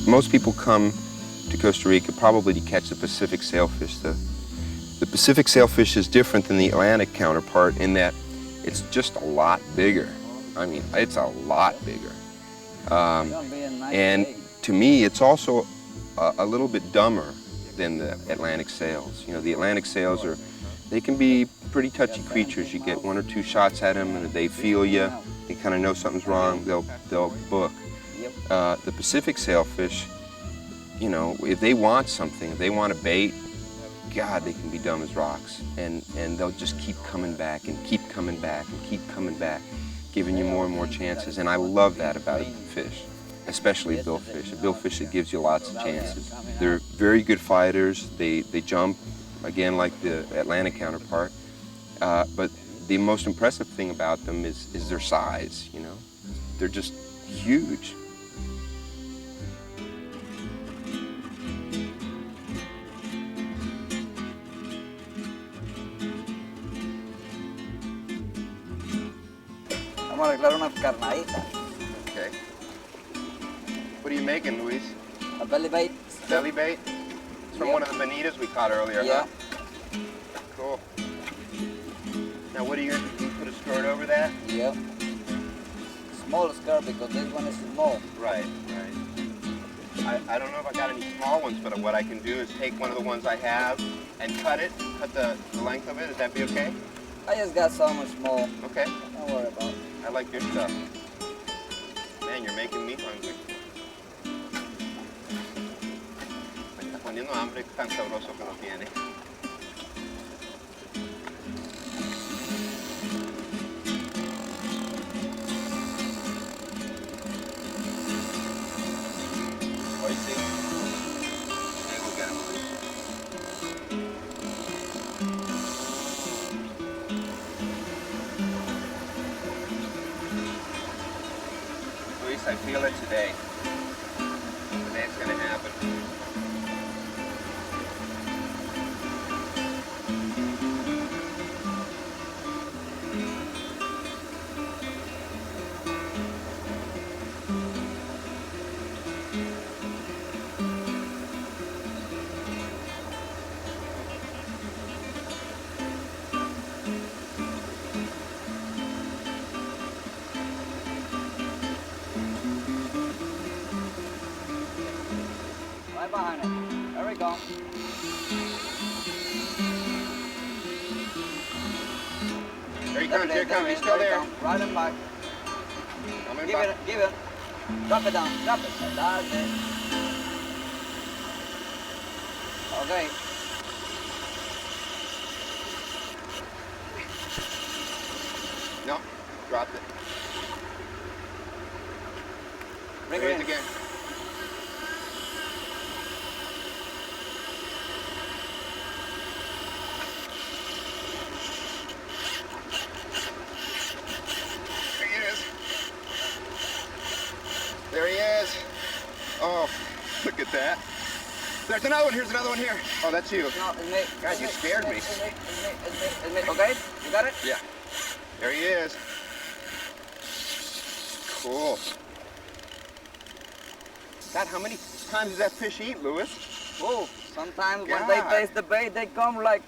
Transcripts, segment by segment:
Most people come to Costa Rica probably to catch the Pacific sailfish. The Pacific sailfish is different than the Atlantic counterpart in that it's just a lot bigger. I mean, it's a lot bigger. And to me, it's also a little bit dumber than the Atlantic sails. You know, the Atlantic sails they can be pretty touchy creatures. You get one or two shots at them and they feel you, they kind of know something's wrong, they'll book. The Pacific sailfish, you know, if they want something, if they want a bait, God, they can be dumb as rocks. And they'll just keep coming back and keep coming back and keep coming back, giving you more and more chances. And I love that about a fish, especially a billfish. A billfish that gives you lots of chances. They're very good fighters. They jump, again, like the Atlantic counterpart. But the most impressive thing about them is their size, you know. They're just huge. Vamos a arreglar unas carnaditas. Okay. What are you making, Luis? A belly bait. Belly bait? It's from one of the bonitas we caught earlier, yeah. Huh? Cool. Now what are you going to put a skirt over that? Yep. Small skirt because this one is small. Right, right. I don't know if I got any small ones, but what I can do is take one of the ones I have and cut the length of it. Would that be okay? I just got so much small. Okay. Don't worry about it. I like your stuff. Man, you're making me hungry. Me está poniendo hambre tan sabroso que lo tiene. Hoy sí. Ahí we'll get him. Luis, I feel it today. Today it's going to happen. Right behind it. There we go. Here he comes, here he comes. He's still there. Right and back. Give it. Drop it down. Drop it. That's it. Okay. No, dropped it. Bring There it it in. is again. There he is. Oh, look at that. There's another one. Here's another one here. Oh, that's you. No, it's me. God, you scared me. It's me. Okay? You got it? Yeah. There he is. Cool. God, how many times does that fish eat, Louis? Oh, sometimes when they taste the bait, they come like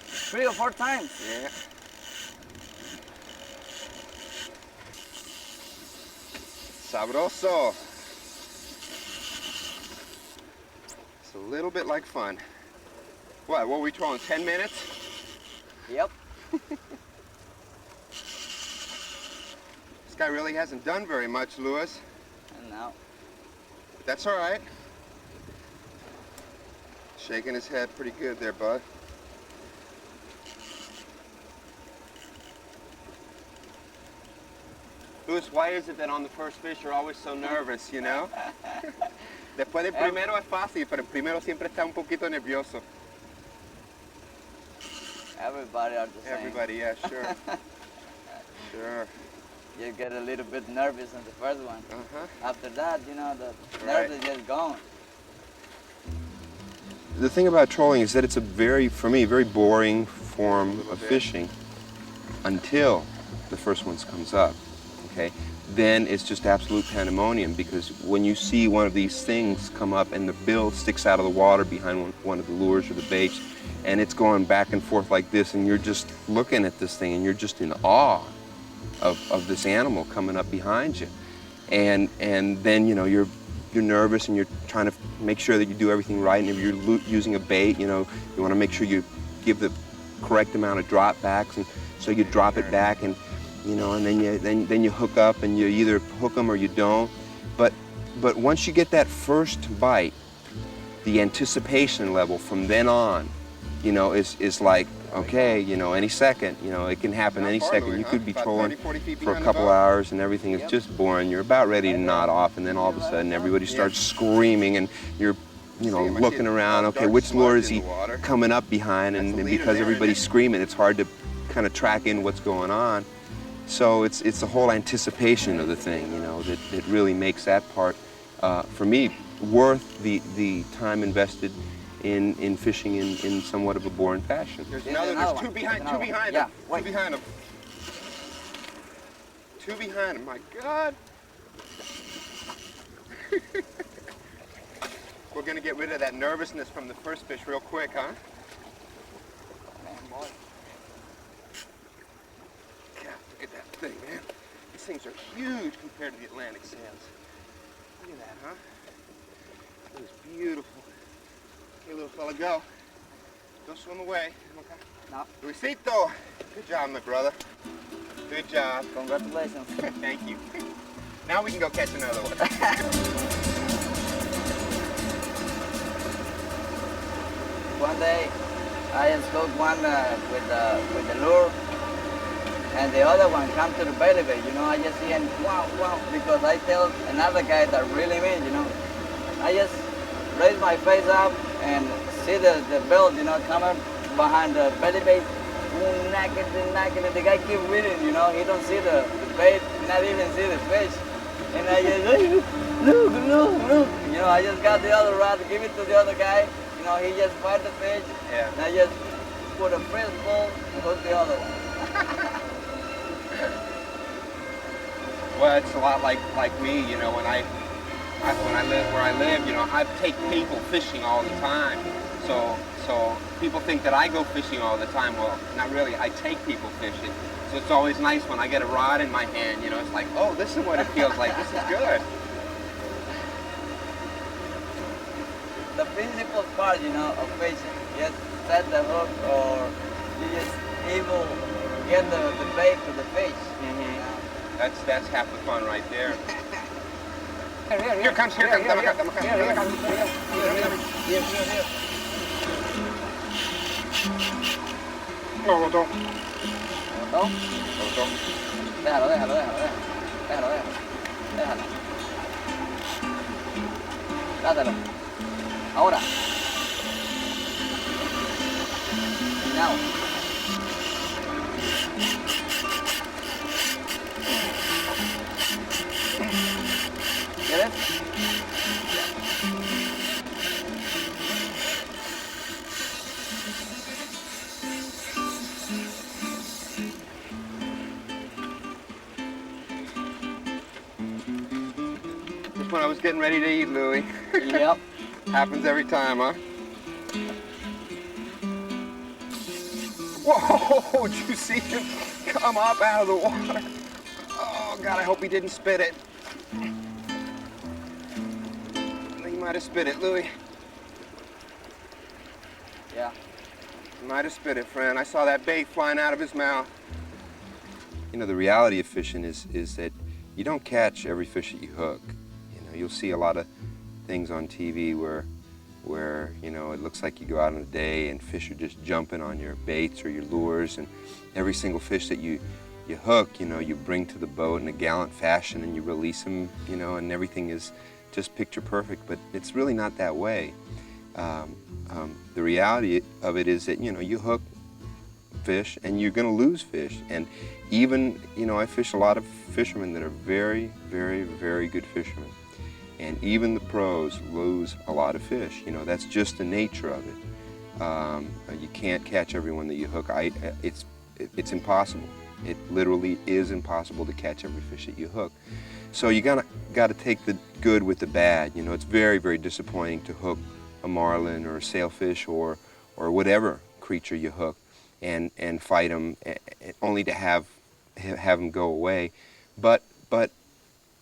3 or 4 times. Yeah. Sabroso. It's a little bit like fun. What were we trolling, 10 minutes? Yep. This guy really hasn't done very much, Louis. And now. But that's all right. Shaking his head pretty good there, bud. Louis, why is it that on the first fish you're always so nervous, you know? Después del primero es fácil, pero el primero siempre está un poquito nervioso. Everybody are the same. Everybody, yeah, sure. Sure. You get a little bit nervous on the first one. Uh-huh. After that, you know, the Right. nerves are just gone. The thing about trolling is that it's a for me, very boring form of fishing until the first one comes up. okay, then it's just absolute pandemonium, because when you see one of these things come up and the bill sticks out of the water behind one of the lures or the baits, and it's going back and forth like this, and you're just looking at this thing and you're just in awe of this animal coming up behind you. And then, you know, you're nervous and you're trying to make sure that you do everything right, and if you're using a bait, you know, you want to make sure you give the correct amount of drop backs, and so you drop it back, and you know, and then you hook up, and you either hook them or you don't. But once you get that first bite, the anticipation level from then on, you know, is like, okay, you know, any second, you know, it can happen any second. You could be trolling for a couple hours and everything is just boring. You're about ready to nod off, and then all of a sudden everybody starts screaming, and you're, you know, looking around, okay, which lure is he coming up behind? And because everybody's screaming, it's hard to kind of track in what's going on. So it's the whole anticipation of the thing, you know, that really makes that part, for me, worth the time invested in fishing in somewhat of a boring fashion. There's two behind him. Yeah, Two behind him. Two behind him, my God. We're gonna get rid of that nervousness from the first fish real quick, huh? God, look at that thing, man. These things are huge compared to the Atlantic sails. Look at that, huh? It was beautiful. Okay, little fella, go. Go swim away. Okay. No. Luisito, good job, my brother. Good job. Congratulations. Thank you. Now we can go catch another one. One day, I just hooked one with the lure, and the other one come to the belly bait. You know, I just see him, wow, wow, because I tell another guy that really means, you know, I just raise my face up and see the belt, you know, coming behind the belly bait. Knock it, the guy keep reading, you know, he don't see the bait, not even see the fish. And I just, look, you know, I just got the other rod, give it to the other guy, you know, he just fight the fish, Yeah. and I just put a first ball and hook the other one. Well, it's a lot like me, you know, when I live where I live, you know, I take people fishing all the time. So people think that I go fishing all the time. Well, not really. I take people fishing. So it's always nice when I get a rod in my hand, you know, it's like, oh, this is what it feels like. This is good. The principal part, you know, of fishing, just set the hook, or you just able get the bait to the fish. Mm-hmm. That's half the fun right there. Here comes. No, don't. ¿No? Don't. Déjalo. Dátelo. Ahora. Now. ¿Quieres? Just when I was getting ready to eat, Louie. Yep. Happens every time, huh? Whoa, did you see him come up out of the water? Oh, God, I hope he didn't spit it. He might have spit it, Louie. Yeah. He might have spit it, friend. I saw that bait flying out of his mouth. You know, the reality of fishing is that you don't catch every fish that you hook. You know, you'll see a lot of things on TV where you know, it looks like you go out on a day and fish are just jumping on your baits or your lures, and every single fish that you hook, you know, you bring to the boat in a gallant fashion and you release them, you know, and everything is just picture perfect, but it's really not that way. The reality of it is that, you know, you hook fish and you're going to lose fish, and even, you know, I fish a lot of fishermen that are very, very, very good fishermen, and even the pros lose a lot of fish. You know, that's just the nature of it. You can't catch everyone that you hook. It's impossible. It literally is impossible to catch every fish that you hook. So you gotta take the good with the bad. You know, it's very, very disappointing to hook a marlin or a sailfish or whatever creature you hook and fight them only to have them go away. But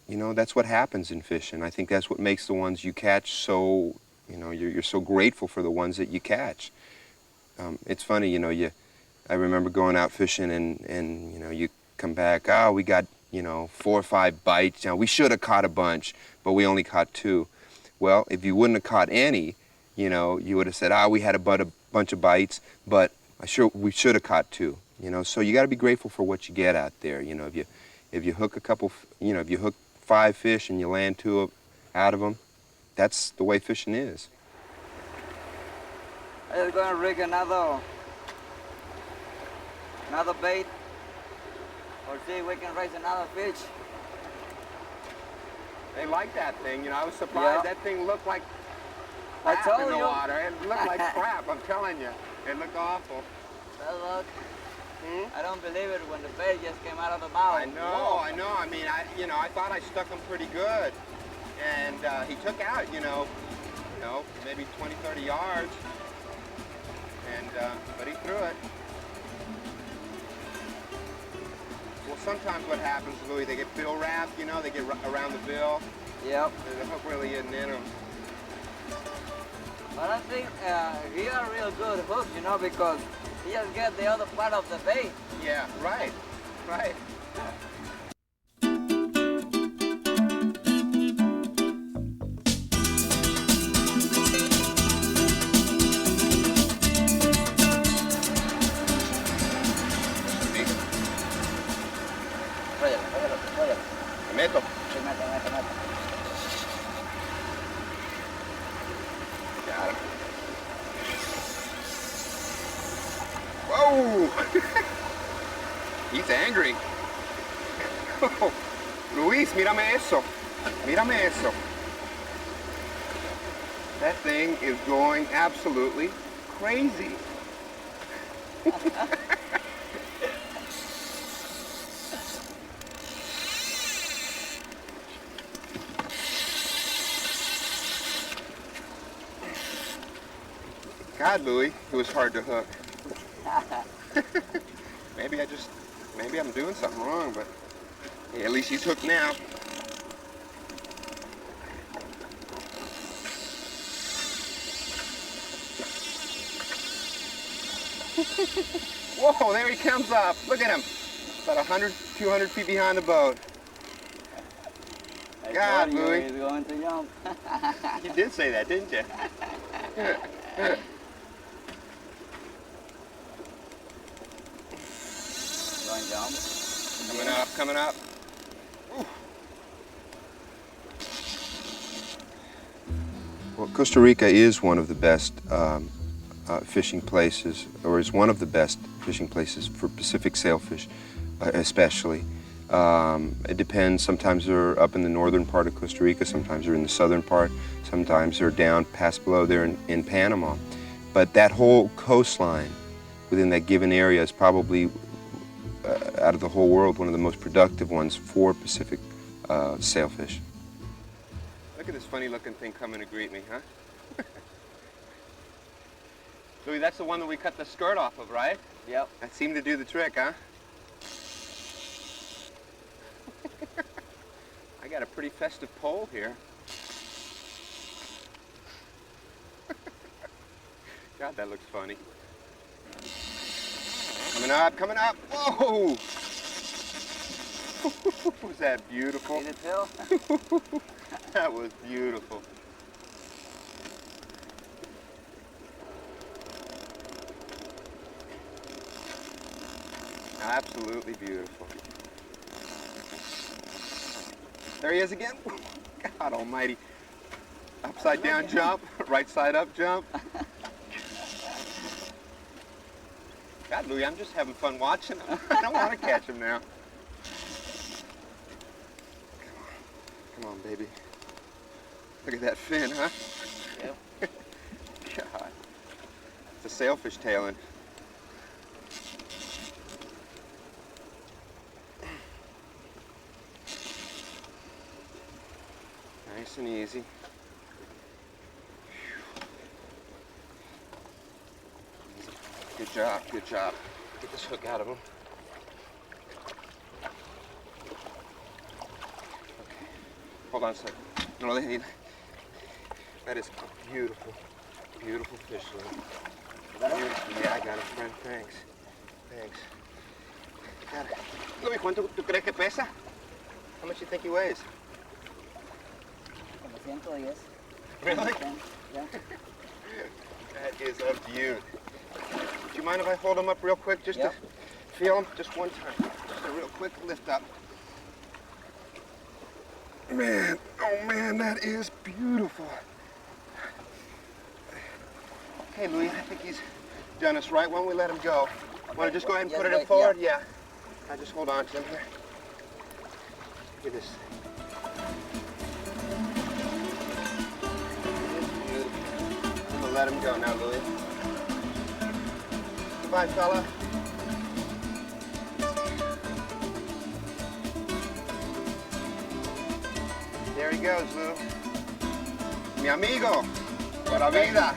you know, that's what happens in fishing. I think that's what makes the ones you catch so, you know, you're so grateful for the ones that you catch. It's funny, you know, I remember going out fishing and you know, you come back, oh, we got, you know, 4 or 5 bites. Now, we should have caught a bunch, but we only caught 2. Well, if you wouldn't have caught any, you know, you would have said, we had a bunch of bites, but we should have caught 2. You know, so you got to be grateful for what you get out there. You know, if you hook a couple, you know, if you hook 5 fish and you land 2 out of them, that's the way fishing is. I'm just going to rig another bait, or see if we can raise another fish. They like that thing, you know. I was surprised. Yeah. That thing looked like I crap told in the you. water. It looked like crap, I'm telling you. It looked awful. Well, look, I don't believe it when the bait just came out of the mouth. I know. I mean, I thought I stuck him pretty good. And he took out, you know, maybe 20, 30 yards. And, but he threw it. Well, sometimes what happens, Louis, they get bill wrapped, you know, they get around the bill. Yep. The hook really isn't in them. But I think he got a real good hook, you know, because he just get the other part of the bait. Yeah, right. Róllalo. Me meto. Sí, mete. Got him. Whoa! He's angry. Luis, mírame eso. Mírame eso. That thing is going absolutely crazy. God, Louis, it was hard to hook. Maybe I'm doing something wrong, but hey, at least he's hooked now. Whoa, there he comes up. Look at him. About 100, 200 feet behind the boat. God, Louis. He's going to jump. You did say that, didn't you? Going to jump. Coming up. Ooh. Well, Costa Rica is one of the best fishing places, or is one of the best fishing places for Pacific sailfish, especially. It depends. Sometimes they're up in the northern part of Costa Rica, sometimes they're in the southern part, sometimes they're down past below there in Panama. But that whole coastline within that given area is probably, out of the whole world, one of the most productive ones for Pacific sailfish. Look at this funny looking thing coming to greet me, huh? Louis, that's the one that we cut the skirt off of, right? Yep. That seemed to do the trick, huh? I got a pretty festive pole here. God, that looks funny. Coming up. Whoa! Was that beautiful? See the tail? That was beautiful. Absolutely beautiful. There he is again. God almighty. Upside down jump, right side up jump. God, Louis, I'm just having fun watching him. I don't want to catch him now. Come on, baby. Look at that fin, huh? Yep. God. It's a sailfish tailing. Nice and easy. Good job, good job. Get this hook out of him. Okay. Hold on a second. No, that is a beautiful, beautiful fish, Lou. Beautiful. Yeah, I got it, friend. Thanks. Thanks. Got it. Louis, ¿cuánto tú crees que pesa? How much do you think he weighs? Como 110. Really? Yeah. That is a beaut. Do you mind if I hold him up real quick just to feel him? Just one time. Just a real quick lift up. Man, oh man, that is beautiful. Okay, Louis, I think he's done us right. Why don't we let him go? Want to just go ahead and put it in forward? Yeah. I just hold on to him here. Look at this. I'm gonna let him go now, Louis. Goodbye, fella. There he goes, Lou. Mi amigo. Para vida.